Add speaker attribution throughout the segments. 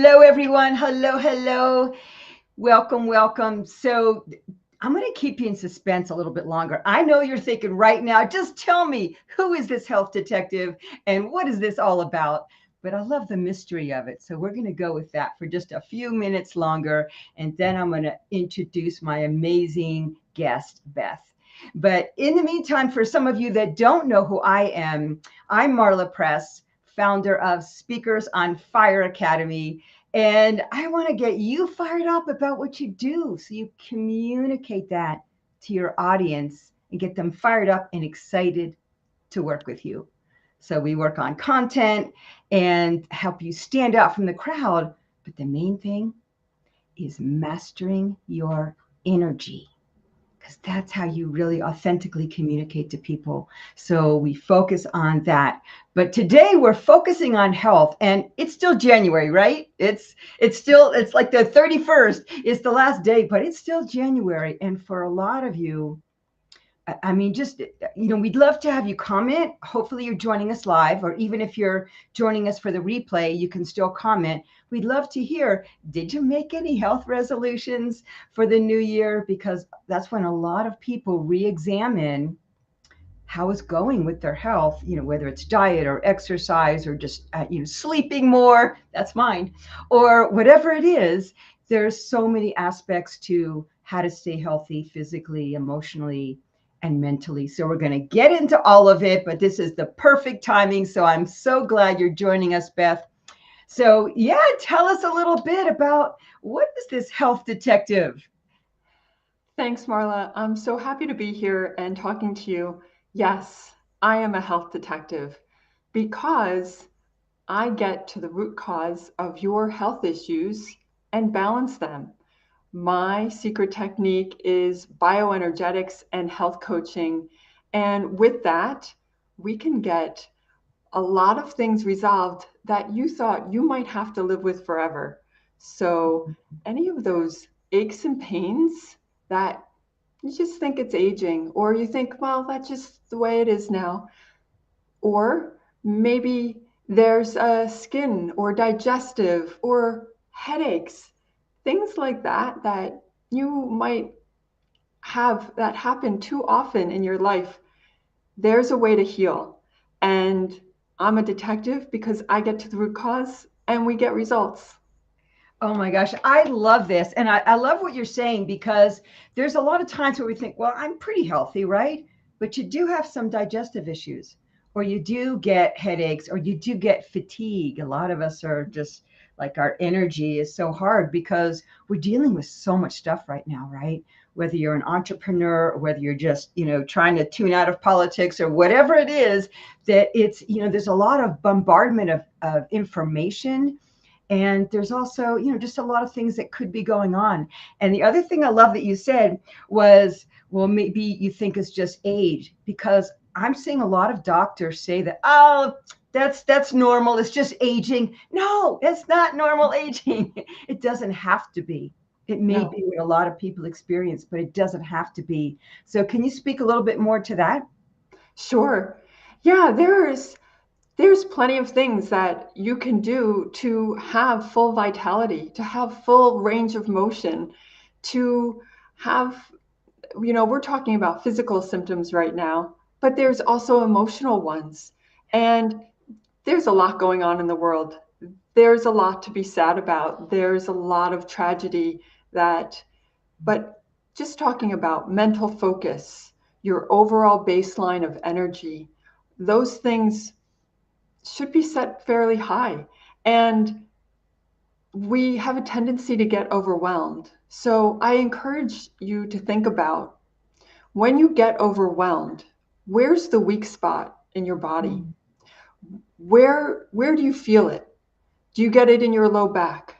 Speaker 1: Hello, everyone. Hello, hello. Welcome, welcome. So, I'm going to keep you in suspense a little bit longer. I know you're thinking right now, just tell me, who is this health detective and what is this all about? But I love the mystery of it. So, we're going to go with that for just a few minutes longer. And then I'm going to introduce my amazing guest, Beth. But in the meantime, for some of you that don't know who I am, I'm Marla Press, founder of Speakers on Fire Academy. And I want to get you fired up about what you do so you communicate that to your audience and get them fired up and excited to work with you. So we work on content and help you stand out from the crowd. But the main thing is mastering your energy, because that's how you really authentically communicate to people. So we focus on that. But today we're focusing on health, and it's still January, right? It's like the 31st is the last day, but it's still January. And for a lot of you, I mean, just, we'd love to have you comment. Hopefully you're joining us live, or even if you're joining us for the replay, you can still comment. We'd love to hear, did you make any health resolutions for the new year? Because that's when a lot of people re-examine how it's going with their health, whether it's diet or exercise or just, sleeping more, that's mine, or whatever it is. There's so many aspects to how to stay healthy physically, emotionally, and mentally. So we're going to get into all of it, but this is the perfect timing. So I'm so glad you're joining us, Beth. So yeah, tell us a little bit about, what is this health detective?
Speaker 2: Thanks, Marla. I'm so happy to be here and talking to you. Yes, I am a health detective because I get to the root cause of your health issues and balance them. My secret technique is bioenergetics and health coaching. And with that, we can get a lot of things resolved that you thought you might have to live with forever. So, any of those aches and pains that you just think it's aging, or you think, well, that's just the way it is now, or maybe there's a skin or digestive or headaches, things like that that you might have that happen too often in your life. There's a way to heal. And I'm a detective because I get to the root cause and we get results.
Speaker 1: Oh my gosh, I love this. And I love what you're saying, because there's a lot of times where we think, well, I'm pretty healthy, right? But you do have some digestive issues, or you do get headaches, or you do get fatigue. A lot of us are just like, our energy is so hard because we're dealing with so much stuff right now, right? Whether you're an entrepreneur or whether you're just, trying to tune out of politics or whatever it is, that it's, there's a lot of bombardment of information, and there's also, just a lot of things that could be going on. And the other thing I love that you said was, well, maybe you think it's just age, because I'm seeing a lot of doctors say that, oh, that's normal. It's just aging. No, it's not normal aging. It doesn't have to be. It may
Speaker 2: No,
Speaker 1: be what a lot of people experience, but it doesn't have to be. So can you speak a little bit more to that?
Speaker 2: sure. Yeah, there's plenty of things that you can do to have full vitality, to have full range of motion, to have, we're talking about physical symptoms right now, but there's also emotional ones. And there's a lot going on in the world. There's a lot to be sad about. There's a lot of tragedy that, but just talking about mental focus, your overall baseline of energy, those things should be set fairly high. And we have a tendency to get overwhelmed. So I encourage you to think about, when you get overwhelmed, where's the weak spot in your body?
Speaker 1: Mm.
Speaker 2: Where do you feel it? Do you get it in your low back?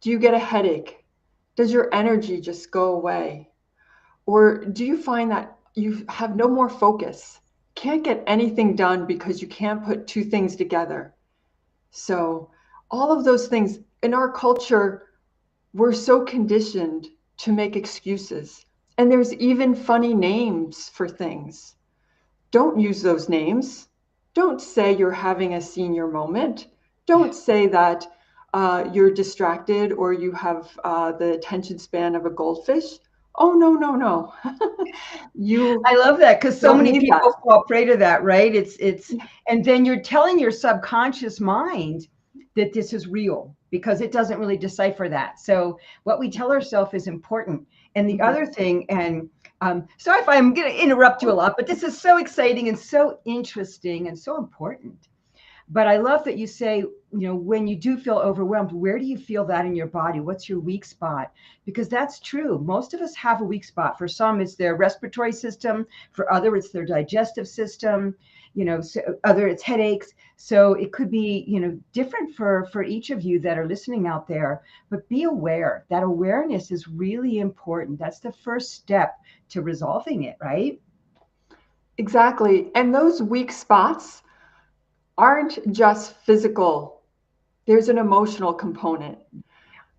Speaker 2: Do you get a headache? Does your energy just go away? Or do you find that you have no more focus? Can't get anything done because you can't put two things together. So, all of those things in our culture, we're so conditioned to make excuses. And there's even funny names for things. Don't use those names. Don't say you're having a senior moment. Don't say that, you're distracted or you have the attention span of a goldfish. Oh, no, no, no. You
Speaker 1: I love that because so
Speaker 2: don't
Speaker 1: many
Speaker 2: need that.
Speaker 1: people fall prey to that, right? And then you're telling your subconscious mind that this is real because it doesn't really decipher that. So what we tell ourselves is important. And the other thing, and sorry if I'm going to interrupt you a lot, but this is so exciting and so interesting and so important. But I love that you say, when you do feel overwhelmed, where do you feel that in your body? What's your weak spot? Because that's true. Most of us have a weak spot. For some, it's their respiratory system. For other, it's their digestive system. So other, it's headaches. So it could be, different for each of you that are listening out there. But be aware. That awareness is really important. That's the first step to resolving it, right?
Speaker 2: Exactly. And those weak spots aren't just physical, there's an emotional component.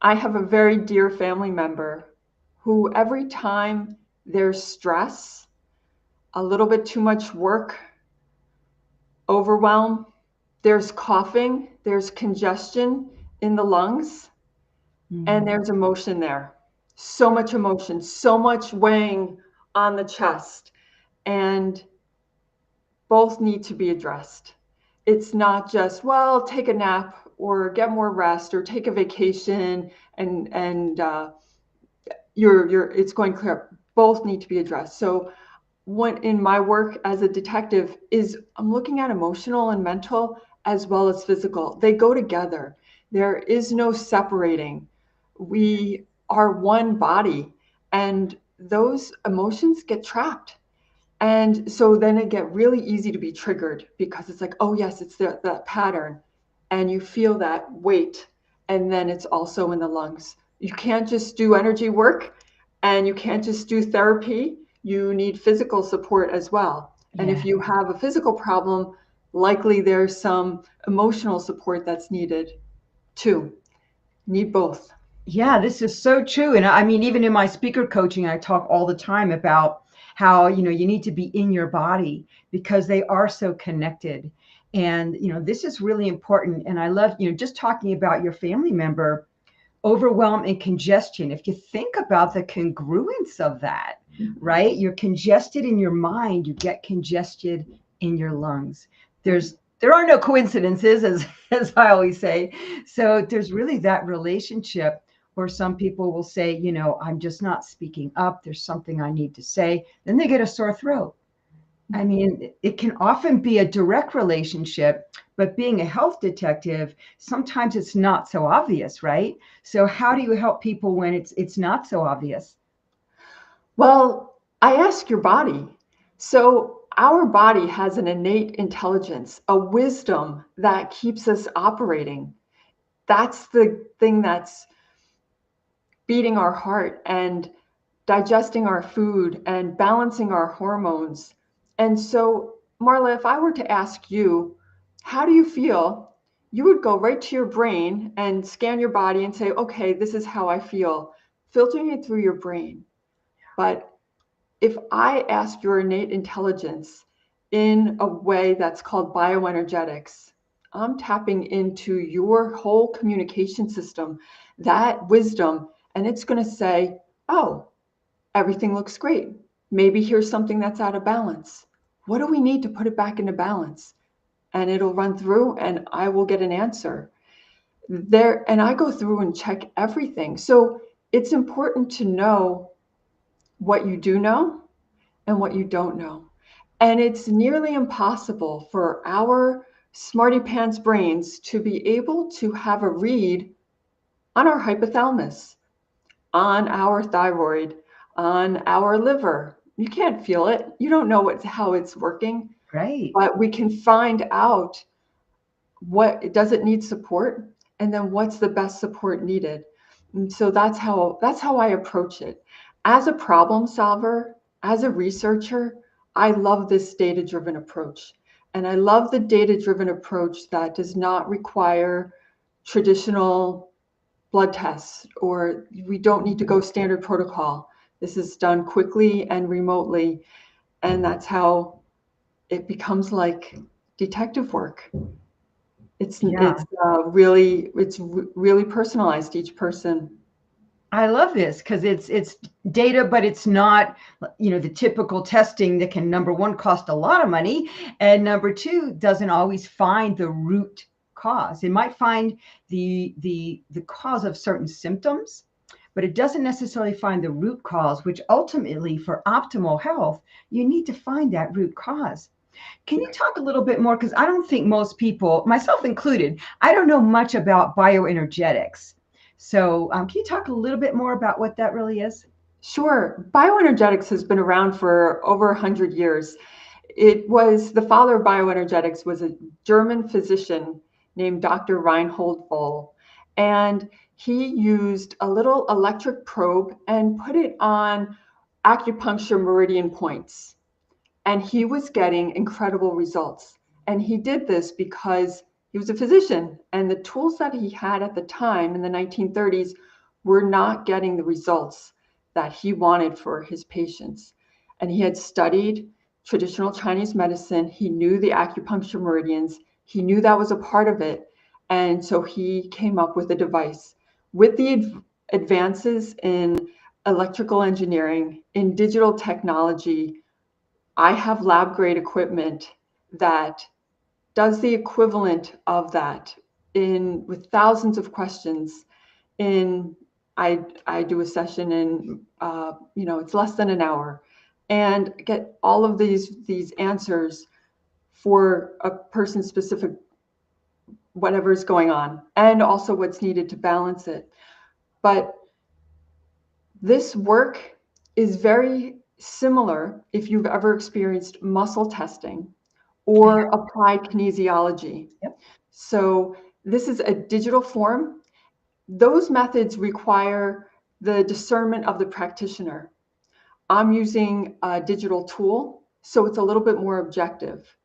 Speaker 2: I have a very dear family member who, every time there's stress, a little bit too much work, overwhelm, there's coughing, there's congestion in the lungs, and
Speaker 1: Mm.
Speaker 2: there's emotion there. So much emotion, so much weighing on the chest, and both need to be addressed. It's not just, well, take a nap or get more rest or take a vacation and you're it's going clear. Both need to be addressed. So what in my work as a detective is I'm looking at emotional and mental as well as physical. They go together. There is no separating. We are one body, and those emotions get trapped. And so then it get really easy to be triggered because it's like, oh yes, it's that pattern. And you feel that weight. And then it's also in the lungs. You can't just do energy work and you can't just do therapy. You need physical support as well. And
Speaker 1: Yeah.
Speaker 2: if you have a physical problem, likely there's some emotional support that's needed too. Need both.
Speaker 1: Yeah, this is so true. And I mean, even in my speaker coaching, I talk all the time about how, you need to be in your body because they are so connected. And, this is really important. And I love, just talking about your family member, overwhelm and congestion. If you think about the congruence of that, right? You're congested in your mind, you get congested in your lungs. There are no coincidences, as I always say. So there's really that relationship. Or some people will say, I'm just not speaking up. There's something I need to say. Then they get a sore throat. I mean, it can often be a direct relationship, but being a health detective, sometimes it's not so obvious, right? So how do you help people when it's not so obvious?
Speaker 2: Well, I ask your body. So, our body has an innate intelligence, a wisdom that keeps us operating. That's the thing that's beating our heart and digesting our food and balancing our hormones. And so, Marla, if I were to ask you, how do you feel? You would go right to your brain and scan your body and say, okay, this is how I feel, filtering it through your brain. But if I ask your innate intelligence in a way that's called bioenergetics, I'm tapping into your whole communication system, that wisdom, and it's going to say, oh, everything looks great. Maybe here's something that's out of balance. What do we need to put it back into balance? And it'll run through and I will get an answer there. And I go through and check everything. So it's important to know what you do know and what you don't know. And it's nearly impossible for our smarty pants brains to be able to have a read on our hypothalamus, on our thyroid, on our liver. You can't feel it. You don't know how it's working,
Speaker 1: Right.
Speaker 2: but we can find out what does it need support and then what's the best support needed. And so that's how I approach it. As a problem solver, as a researcher, I love this data driven approach. And I love the data driven approach that does not require traditional blood tests, or we don't need to go standard protocol. This is done quickly and remotely. And that's how it becomes like detective work. It's
Speaker 1: Yeah.
Speaker 2: really personalized to each person.
Speaker 1: I love this because it's data, but it's not, the typical testing that can, number one, cost a lot of money, and number two, doesn't always find the root cause. It might find the cause of certain symptoms, but it doesn't necessarily find the root cause, which ultimately, for optimal health, you need to find that root cause. Can you talk a little bit more? Because I don't think most people, myself included, I don't know much about bioenergetics. So, can you talk a little bit more about what that really is?
Speaker 2: Sure. Bioenergetics has been around for over 100 years. The father of bioenergetics was a German physician named Dr. Reinhold Voll. And he used a little electric probe and put it on acupuncture meridian points. And he was getting incredible results. And he did this because he was a physician, and the tools that he had at the time in the 1930s were not getting the results that he wanted for his patients. And he had studied traditional Chinese medicine. He knew the acupuncture meridians. He knew that was a part of it. And so he came up with a device. With the advances in electrical engineering, in digital technology, I have lab grade equipment that does the equivalent of that in with thousands of questions. In I do a session in it's less than an hour, and get all of these answers for a person specific whatever is going on, and also what's needed to balance it. But this work is very similar if you've ever experienced muscle testing or applied kinesiology.
Speaker 1: Yep.
Speaker 2: So this is a digital form. Those methods require the discernment of the practitioner. I'm using a digital tool, so it's a little bit more objective.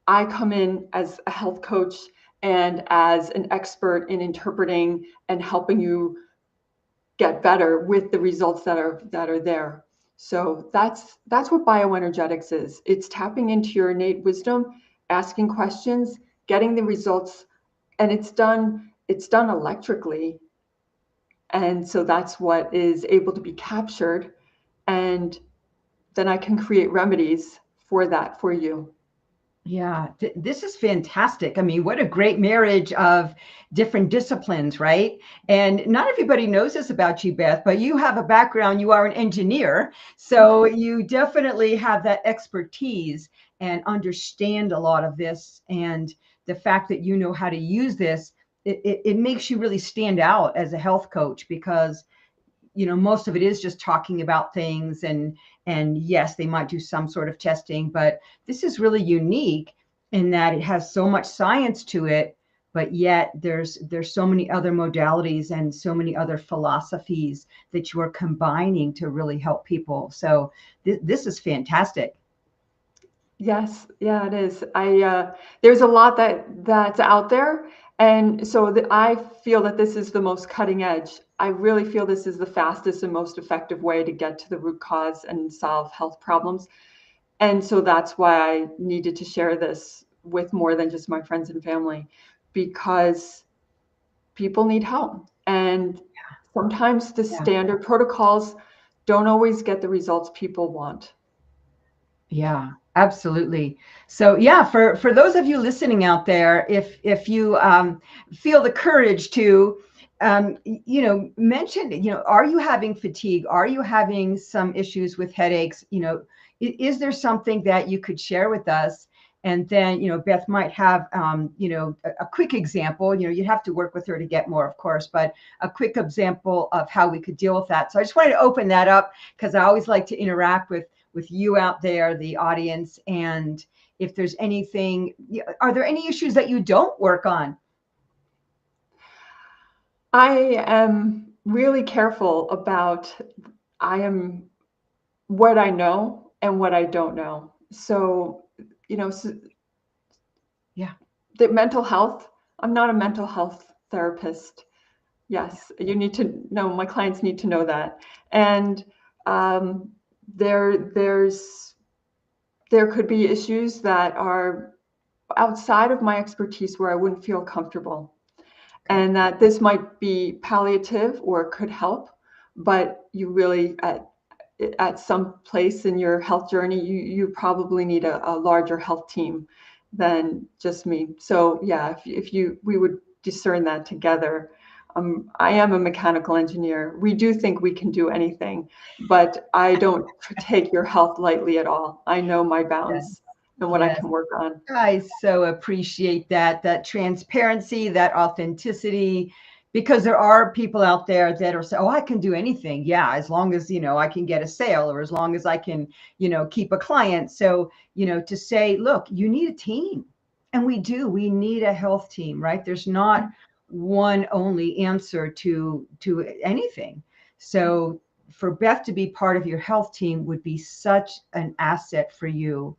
Speaker 2: I come in as a health coach and as an expert in interpreting and helping you get better with the results that are there. So that's what bioenergetics is. It's tapping into your innate wisdom, asking questions, getting the results, and it's done electrically. And so that's what is able to be captured, and then I can create remedies for that for you.
Speaker 1: Yeah, this is fantastic. I mean, what a great marriage of different disciplines, right? And not everybody knows this about you, Beth, but you have a background, you are an engineer. So you definitely have that expertise and understand a lot of this. And the fact that you know how to use this, it makes you really stand out as a health coach because most of it is just talking about things, and yes, they might do some sort of testing, but this is really unique in that it has so much science to it, but yet there's so many other modalities and so many other philosophies that you are combining to really help people. So this is fantastic.
Speaker 2: Yes, yeah, it is. There's a lot that's out there, and so I feel that this is the most cutting edge. I really feel this is the fastest and most effective way to get to the root cause and solve health problems. And so that's why I needed to share this with more than just my friends and family, because people need help. And sometimes the
Speaker 1: Yeah.
Speaker 2: standard protocols don't always get the results people want.
Speaker 1: Yeah, absolutely. So yeah, for those of you listening out there, if you feel the courage to mention, are you having fatigue? Are you having some issues with headaches? Is there something that you could share with us? And then, Beth might have, a quick example. You'd have to work with her to get more, of course, but a quick example of how we could deal with that. So I just wanted to open that up because I always like to interact with you out there, the audience, and if there's anything, are there any issues that you don't work on?
Speaker 2: I am really careful about I am what I know and what I don't know. So,
Speaker 1: Yeah.
Speaker 2: the mental health, I'm not a mental health therapist. Yes, you need to know, my clients need to know that. And um, there, there's, there could be issues that are outside of my expertise where I wouldn't feel comfortable. And that this might be palliative or could help, but you really, at some place in your health journey, you probably need a larger health team than just me. So yeah, if we would discern that together. I am a mechanical engineer. We do think we can do anything, but I don't take your health lightly at all. I know my
Speaker 1: Yes.
Speaker 2: bounds and what I
Speaker 1: Yes.
Speaker 2: can work on.
Speaker 1: I so appreciate that transparency, that authenticity, because there are people out there that are saying, "Oh, I can do anything." Yeah, as long as, I can get a sale, or as long as I can, keep a client. So, to say, look, you need a team. And we do. We need a health team, right? There's not one only answer to anything. So for Beth to be part of your health team would be such an asset for you.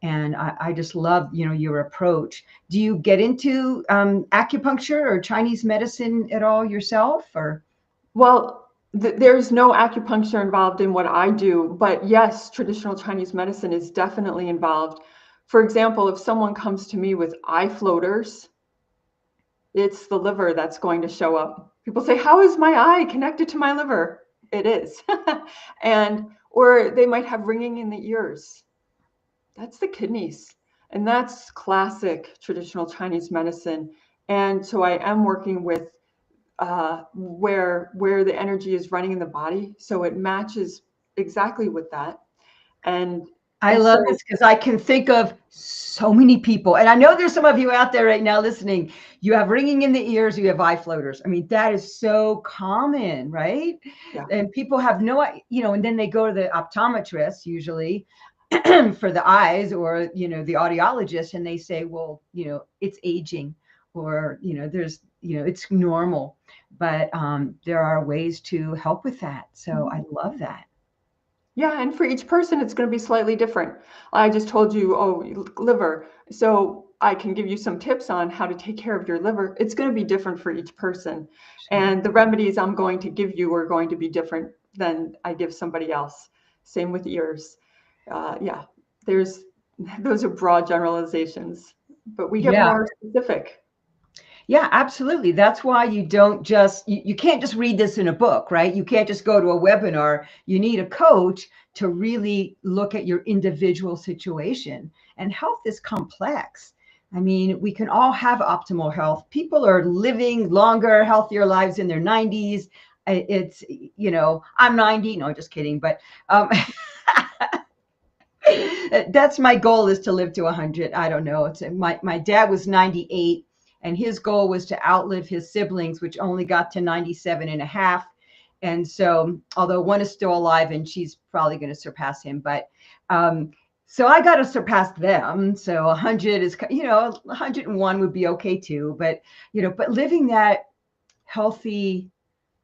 Speaker 1: And I just love, your approach. Do you get into acupuncture or Chinese medicine at all yourself, or?
Speaker 2: Well, there's no acupuncture involved in what I do, but yes, traditional Chinese medicine is definitely involved. For example, if someone comes to me with eye floaters, it's the liver that's going to show up. People say, "How is my eye connected to my liver?" It is. Or they might have ringing in the ears. That's the kidneys. And that's classic traditional Chinese medicine. And so I am working with where the energy is running in the body, so it matches exactly with that. And
Speaker 1: I
Speaker 2: and
Speaker 1: love
Speaker 2: so
Speaker 1: this because I can think of so many people. And I know there's some of you out there right now listening. You have ringing in the ears, you have eye floaters. I mean, that is so common, right?
Speaker 2: yeah,
Speaker 1: And people have and then they go to the optometrist usually for the eyes, or, the audiologist, and they say, well, it's aging, or, there's, it's normal. But there are ways to help with that. So I love that.
Speaker 2: yeah, and for each person, it's going to be slightly different. I just told you, oh, liver. So I can give you some tips on how to take care of your liver. It's going to be different for each person.
Speaker 1: Sure.
Speaker 2: And the remedies I'm going to give you are going to be different than I give somebody else. Same with ears. Yeah, there's those are broad generalizations, but we get
Speaker 1: Yeah.
Speaker 2: more specific.
Speaker 1: Yeah, absolutely. That's why you can't just read this in a book, right? You can't just go to a webinar. You need a coach to really look at your individual situation. And health is complex. I mean, we can all have optimal health. People are living longer, healthier lives in their 90s. It's, I'm 90. No, just kidding. But that's my goal, is to live to 100. I don't know. It's my dad was 98, and his goal was to outlive his siblings, which only got to 97 and a half. And so, although one is still alive and she's probably going to surpass him, but so I got to surpass them. So 100 is, 101 would be okay too. But, but living that healthy,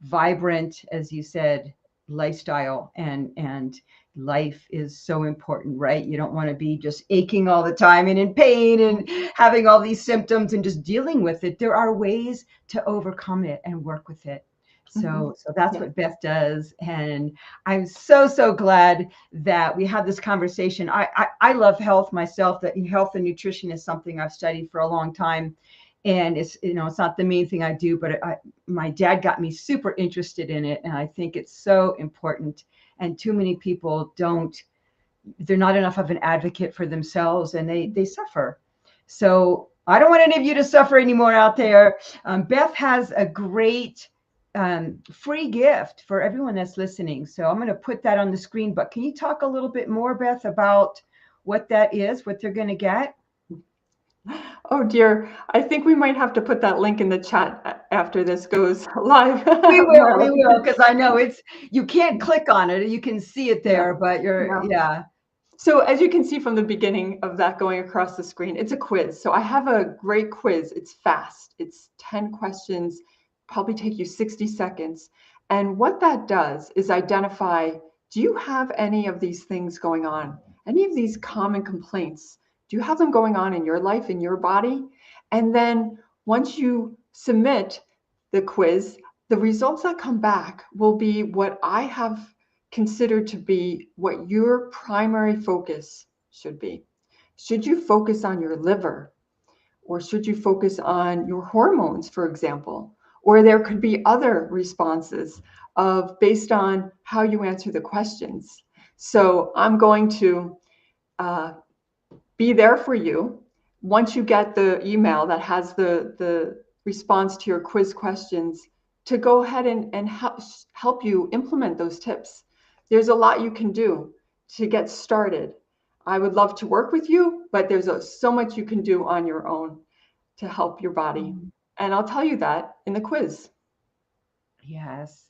Speaker 1: vibrant, as you said, lifestyle, and life is so important, right? You don't want to be just aching all the time and in pain and having all these symptoms and just dealing with it. There are ways to overcome it and work with it.
Speaker 2: Mhm.
Speaker 1: So that's
Speaker 2: Yeah.
Speaker 1: what Beth does. And I'm so glad that we had this conversation. I love health myself. That health and nutrition is something I've studied for a long time. And it's not the main thing I do, but my dad got me super interested in it. And I think it's so important. And too many people they're not enough of an advocate for themselves, and they suffer. So I don't want any of you to suffer anymore out there. Beth has a great free gift for everyone that's listening. So I'm going to put that on the screen, but can you talk a little bit more, Beth, about what that is, what they're going to get?
Speaker 2: Oh dear, I think we might have to put that link in the chat after this goes live.
Speaker 1: We
Speaker 2: Marla.
Speaker 1: will, because I know you can't click on it. You can see it
Speaker 2: Yeah,
Speaker 1: there, but
Speaker 2: yeah.
Speaker 1: yeah.
Speaker 2: So as you can see from the beginning of that going across the screen, it's a quiz. So I have a great quiz. It's fast. It's 10 questions, probably take you 60 seconds. And what that does is identify, do you have any of these things going on? Any of these common complaints? Do you have them going on in your life, in your body? And then once you submit the quiz, the results that come back will be what I have considered to be what your primary focus should be. Should you focus on your liver? Or should you focus on your hormones, for example? Or there could be other responses of based on how you answer the questions. So I'm going to uh, be there for you once you get the email that has the response to your quiz questions to go ahead and help you implement those tips. There's a lot you can do to get started. I would love to work with you, but there's so much you can do on your own to help your body. And I'll tell you that in the quiz.
Speaker 1: Yes.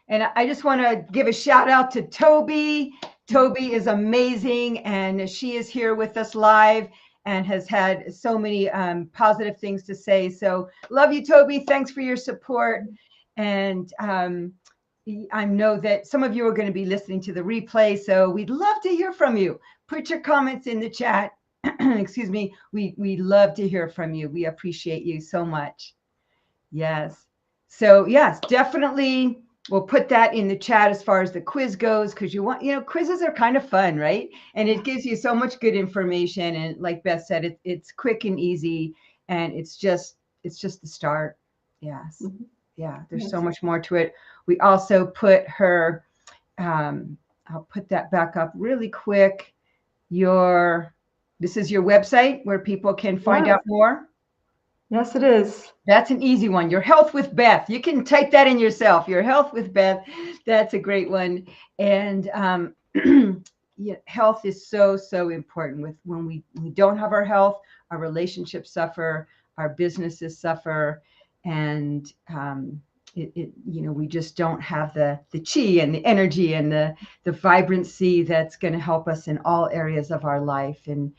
Speaker 1: And I just want to give a shout out to Toby. Toby is amazing, and she is here with us live and has had so many positive things to say. So love you, Toby. Thanks for your support. And I know that some of you are going to be listening to the replay, so we'd love to hear from you. Put your comments in the chat. Excuse me. We love to hear from you. We appreciate you so much. Yes. So yes, definitely we'll put that in the chat as far as the quiz goes, because quizzes are kind of fun, right? And it gives you so much good information. And like Beth said, it's quick and easy, and it's just the start. Yes. Yeah, there's so much more to it. We also put her, I'll put that back up really quick. This is your website where people can find out more.
Speaker 2: Yes, it is.
Speaker 1: That's an easy one. Your Health with Beth. You can type that in yourself. Your Health with Beth. That's a great one. And yeah, health is so, so important. When we don't have our health, our relationships suffer, our businesses suffer, and we just don't have the chi and the energy and the vibrancy that's going to help us in all areas of our life. And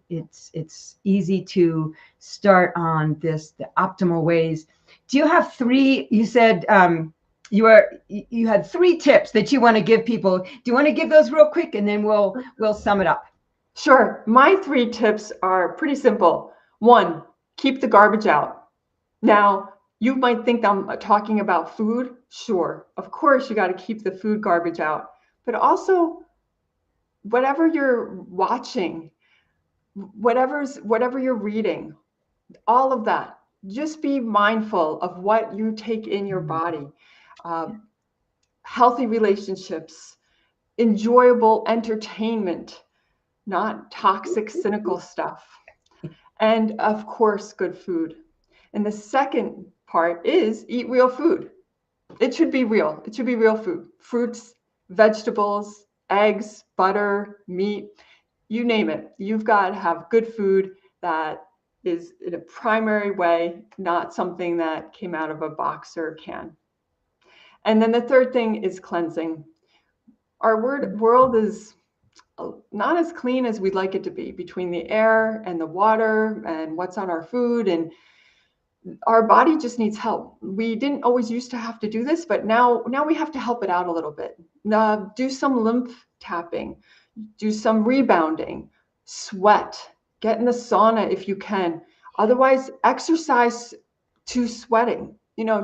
Speaker 1: it's easy to start on the optimal ways. Do you have three? You said you had three tips that you want to give people. Do you want to give those real quick, and then we'll sum it up?
Speaker 2: Sure. My three tips are pretty simple. One, keep the garbage out. Now, you might think I'm talking about food. Sure, of course, you got to keep the food garbage out, but also whatever you're watching, whatever you're reading, all of that. Just be mindful of what you take in your body. Healthy relationships, enjoyable entertainment, not toxic, cynical stuff, and of course, good food. And the second part is eat real food. It should be real. It should be real food. Fruits, vegetables, eggs, butter, meat, you name it. You've got to have good food that is in a primary way, not something that came out of a box or a can. And then the third thing is cleansing. Our world is not as clean as we'd like it to be, between the air and the water and what's on our food, and our body just needs help. We didn't always used to have to do this, but now we have to help it out a little bit. Do some lymph tapping, do some rebounding, sweat, get in the sauna if you can. Otherwise, exercise to sweating.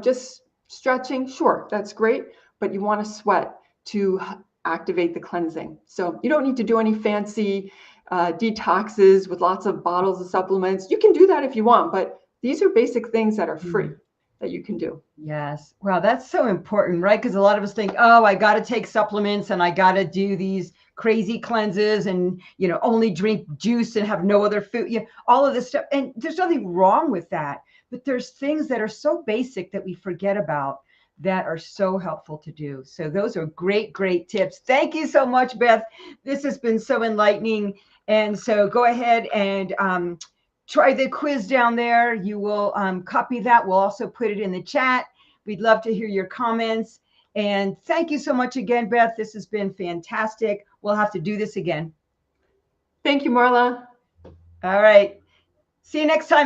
Speaker 2: Just stretching, sure, that's great, but you want to sweat to activate the cleansing. So you don't need to do any fancy detoxes with lots of bottles of supplements. You can do that if you want, but these are basic things that are free that you can do.
Speaker 1: Yes. Wow, that's so important, right? Because a lot of us think, oh, I got to take supplements and I got to do these crazy cleanses and, only drink juice and have no other food. All of this stuff. And there's nothing wrong with that. But there's things that are so basic that we forget about that are so helpful to do. So those are great, great tips. Thank you so much, Beth. This has been so enlightening. And so go ahead and try the quiz down there. You will copy that. We'll also put it in the chat. We'd love to hear your comments. And thank you so much again, Beth. This has been fantastic. We'll have to do this again.
Speaker 2: Thank you, Marla.
Speaker 1: All right. See you next time.